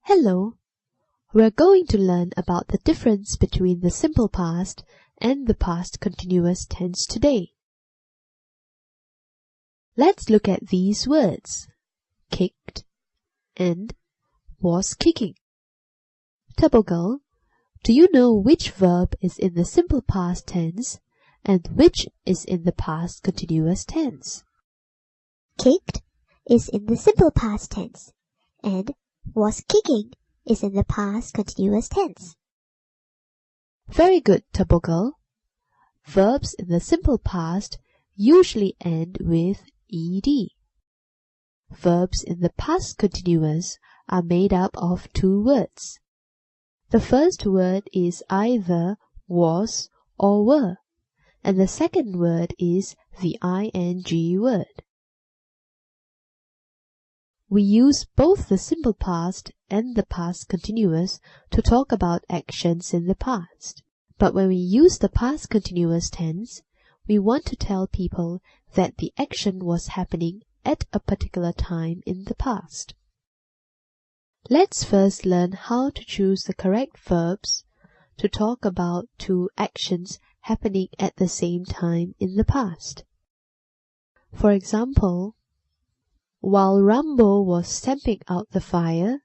Hello! We're going to learn about the difference between the simple past and the past continuous tense today. Let's look at these words, kicked and was kicking. Turbo Girl, do you know which verb is in the simple past tense and which is in the past continuous tense? Kicked is in the simple past tense and was kicking is in the past continuous tense. Very good, Turbo Girl. Verbs in the simple past usually end with ed. Verbs in the past continuous are made up of two words. The first word is either was or were, and the second word is the ing word. We use both the simple past and the past continuous to talk about actions in the past. But when we use the past continuous tense, we want to tell people that the action was happening at a particular time in the past. Let's first learn how to choose the correct verbs to talk about two actions happening at the same time in the past. For example, while Rambo was stamping out the fire,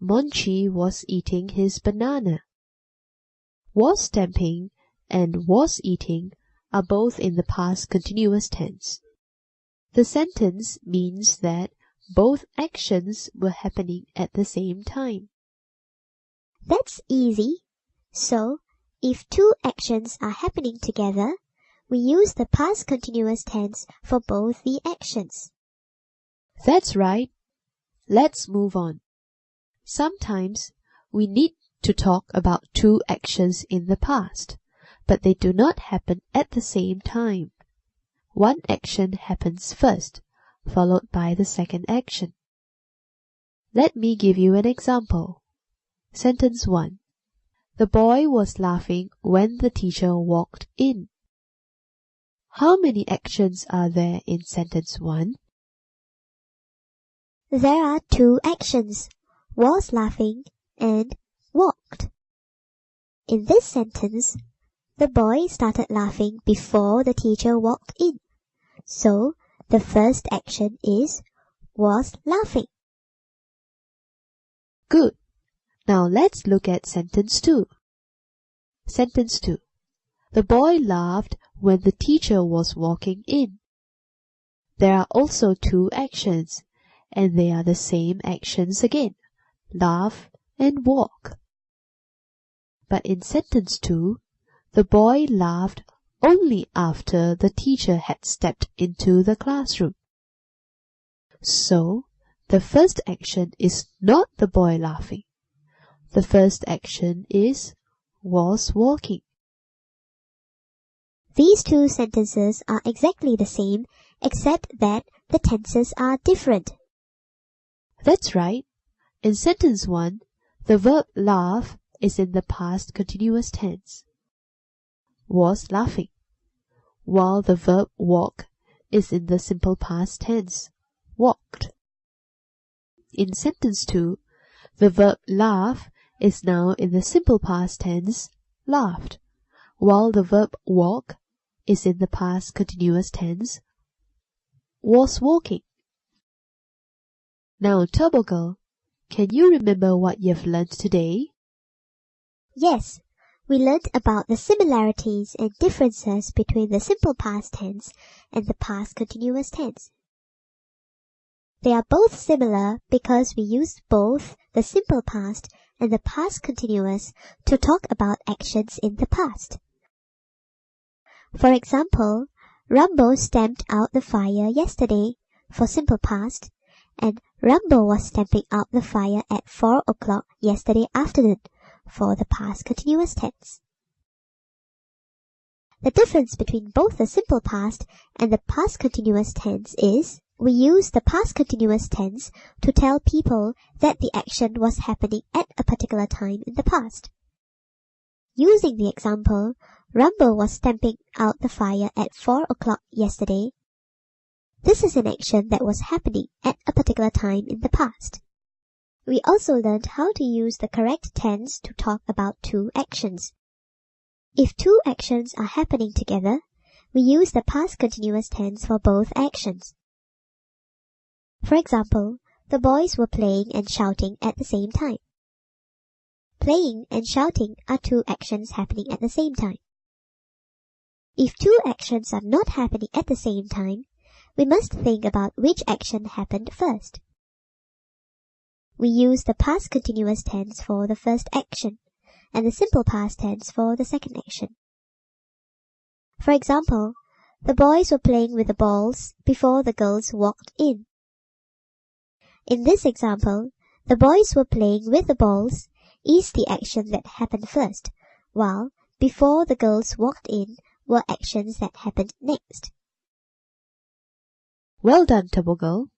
Monchi was eating his banana. Was stamping and was eating are both in the past continuous tense. The sentence means that both actions were happening at the same time. That's easy. So, if two actions are happening together, we use the past continuous tense for both the actions. That's right. Let's move on. Sometimes we need to talk about two actions in the past, but they do not happen at the same time. One action happens first, followed by the second action. Let me give you an example. Sentence 1. The boy was laughing when the teacher walked in. How many actions are there in sentence 1? There are two actions, was laughing and walked. In this sentence, the boy started laughing before the teacher walked in. So, the first action is was laughing. Good. Now let's look at sentence 2. Sentence 2. The boy laughed when the teacher was walking in. There are also two actions, and they are the same actions again, laugh and walk. But in sentence 2, the boy laughed only after the teacher had stepped into the classroom. So, the first action is not the boy laughing. The first action is was walking. These two sentences are exactly the same, except that the tenses are different. That's right. In sentence 1, the verb laugh is in the past continuous tense. Was laughing, while the verb walk is in the simple past tense. Walked. In sentence 2, the verb laugh is now in the simple past tense. Laughed, while the verb walk is in the past continuous tense. Was walking. Now, Turbo Girl, can you remember what you've learned today? Yes, we learned about the similarities and differences between the simple past tense and the past continuous tense. They are both similar because we use both the simple past and the past continuous to talk about actions in the past. For example, Rambo stamped out the fire yesterday for simple past, and Rambo was stamping out the fire at 4 o'clock yesterday afternoon for the past continuous tense. The difference between both the simple past and the past continuous tense is we use the past continuous tense to tell people that the action was happening at a particular time in the past. Using the example, Rambo was stamping out the fire at 4 o'clock yesterday. This is an action that was happening at a particular time in the past. We also learned how to use the correct tense to talk about two actions. If two actions are happening together, we use the past continuous tense for both actions. For example, the boys were playing and shouting at the same time. Playing and shouting are two actions happening at the same time. If two actions are not happening at the same time, we must think about which action happened first. We use the past continuous tense for the first action and the simple past tense for the second action. For example, the boys were playing with the balls before the girls walked in. In this example, the boys were playing with the balls is the action that happened first, while before the girls walked in were actions that happened next. Well done, Turbo Girl.